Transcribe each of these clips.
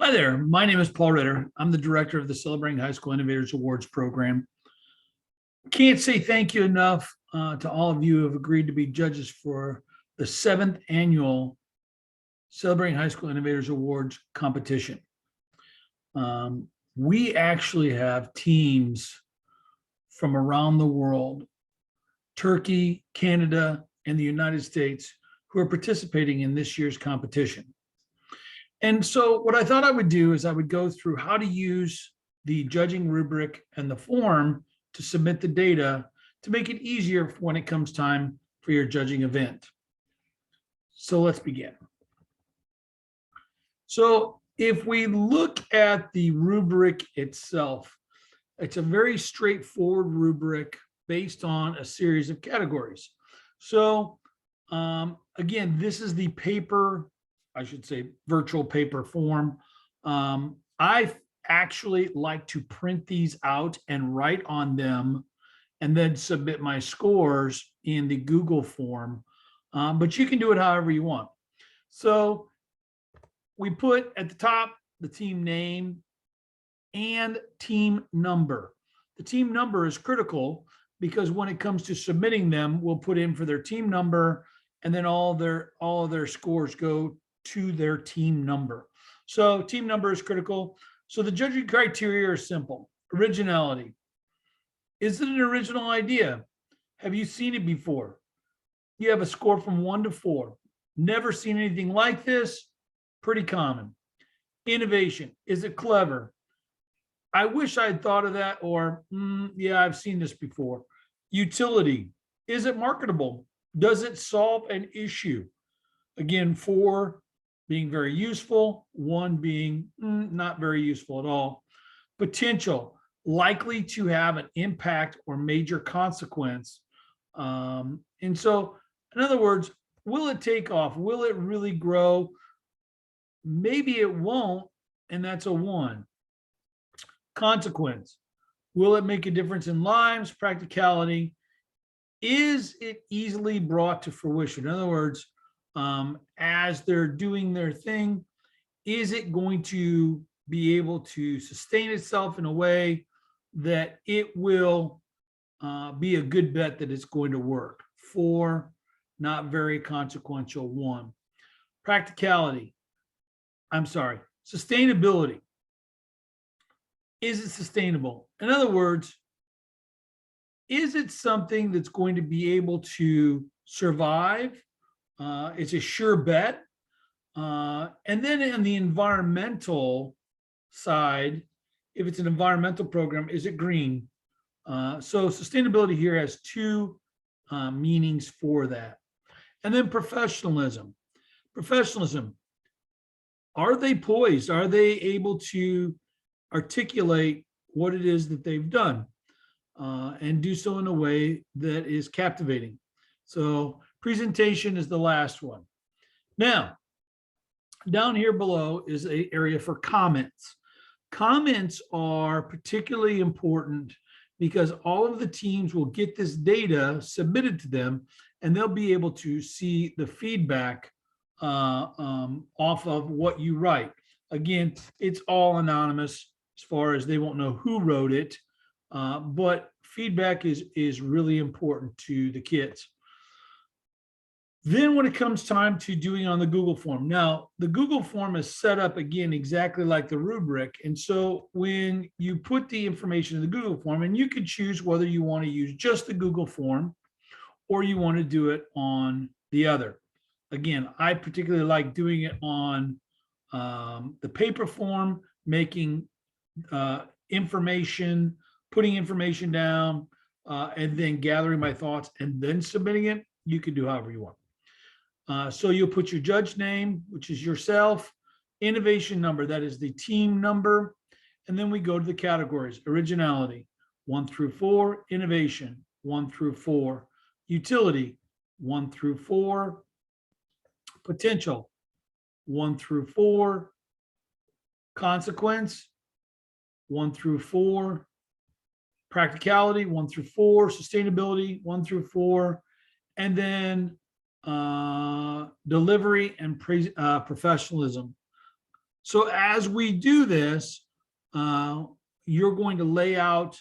Hi there. My name is Paul Ritter. I'm the director of the Celebrating High School Innovators Awards program. Can't say thank you enough to all of you who have agreed to be judges for the 7th annual Celebrating High School Innovators Awards competition. We actually have teams from around the world, Turkey, Canada, and the United States, who are participating in this year's competition. And so what I thought I would do is I would go through how to use the judging rubric and the form to submit the data to make it easier when it comes time for your judging event. So let's begin. So if we look at the rubric itself, it's a very straightforward rubric based on a series of categories. So again, this is the paper, I should say virtual paper form. I actually like to print these out and write on them and then submit my scores in the Google form. But you can do it however you want. So we put at the top the team name and team number. The team number is critical because when it comes to submitting them, we'll put in for their team number, and then all of their scores go to their team number. So team number is critical. So the judging criteria are simple. Originality. Is it an original idea? Have you seen it before? You have a score from 1 to 4. Never seen anything like this. Pretty common. Innovation. Is it clever? I wish I'd thought of that, or yeah, I've seen this before. Utility. Is it marketable? Does it solve an issue? Again, 4 being very useful, 1 being not very useful at all. Potential, likely to have an impact or major consequence. And so, in other words, will it take off? Will it really grow? Maybe it won't, and that's a 1. Consequence, will it make a difference in lives? Practicality, is it easily brought to fruition? In other words, as they're doing their thing, is it going to be able to sustain itself in a way that it will be a good bet that it's going to work? 4, not very consequential. 1. Practicality. I'm sorry, sustainability. Is it sustainable? In other words, is it something that's going to be able to survive? It's a sure bet. And then in the environmental side, if it's an environmental program, is it green? So sustainability here has 2 meanings for that. And then professionalism. Professionalism. Are they poised? Are they able to articulate what it is that they've done and do so in a way that is captivating? So presentation is the last one. Now, down here below is an area for comments. Comments are particularly important because all of the teams will get this data submitted to them, and they'll be able to see the feedback off of what you write. Again, it's all anonymous as far as they won't know who wrote it, but feedback is really important to the kids. Then when it comes time to doing on the Google form, now the Google form is set up again exactly like the rubric. And so when you put the information in the Google form, and you can choose whether you want to use just the Google form or you want to do it on the other. Again, I particularly like doing it on the paper form, making information, putting information down, and then gathering my thoughts and then submitting it. You can do however you want. So you'll put your judge name, which is yourself, innovation number, that is the team number, and then we go to the categories. Originality, 1 through 4, innovation, 1 through 4, utility, 1 through 4, potential, 1 through 4, consequence, 1 through 4, practicality, 1 through 4, sustainability, 1 through 4, and then delivery and professionalism. So as we do this, you're going to lay out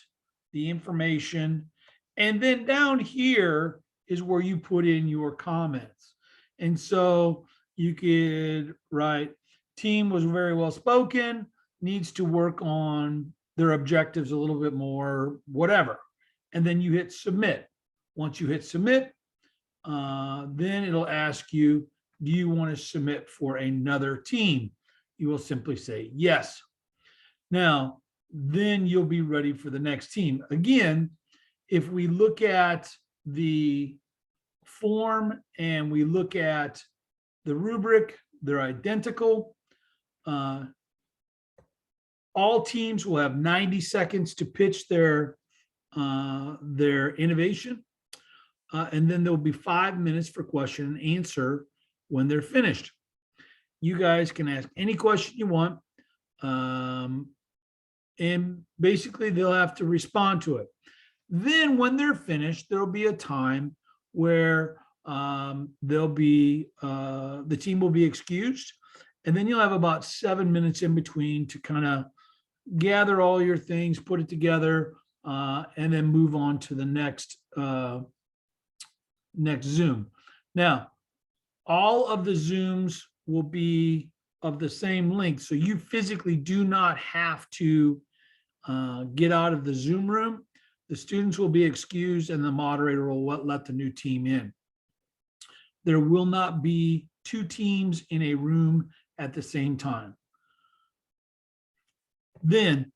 the information. And then down here is where you put in your comments. And so you could write, team was very well spoken, needs to work on their objectives a little bit more, whatever. And then you hit submit. Once you hit submit, then it'll ask you, do you want to submit for another team? You will simply say yes. Now, then you'll be ready for the next team. Again, if we look at the form and we look at the rubric, they're identical. All teams will have 90 seconds to pitch their innovation. And then there'll be 5 minutes for question and answer when they're finished. You guys can ask any question you want. And basically they'll have to respond to it. Then when they're finished, there'll be a time where the team will be excused. And then you'll have about 7 minutes in between to kind of gather all your things, put it together, and then move on to the next Zoom. Now, all of the Zooms will be of the same length. So you physically do not have to get out of the Zoom room. The students will be excused and the moderator will let the new team in. There will not be 2 teams in a room at the same time. Then,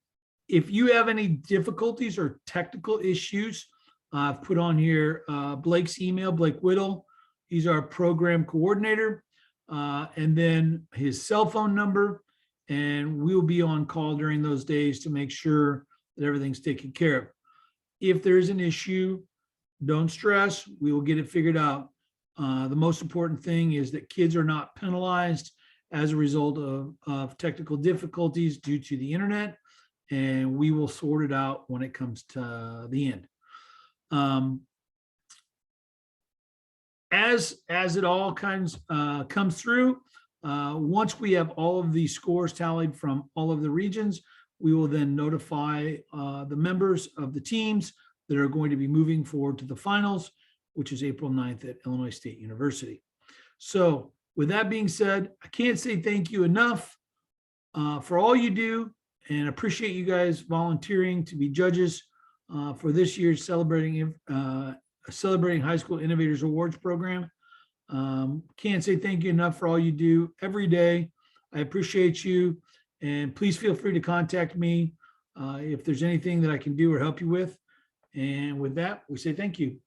if you have any difficulties or technical issues, I've put on here Blake's email, Blake Whittle. He's our program coordinator. And then his cell phone number. And we'll be on call during those days to make sure that everything's taken care of. If there's an issue, don't stress. We will get it figured out. The most important thing is that kids are not penalized as a result of technical difficulties due to the internet, and we will sort it out when it comes to the end. As it all comes through, once we have all of the scores tallied from all of the regions, we will then notify the members of the teams that are going to be moving forward to the finals, which is April 9th at Illinois State University. So with that being said, I can't say thank you enough for all you do, and appreciate you guys volunteering to be judges for this year's Celebrating High School Innovators Awards program. Can't say thank you enough for all you do every day. I appreciate you, and please feel free to contact me if there's anything that I can do or help you with. And with that, we say thank you.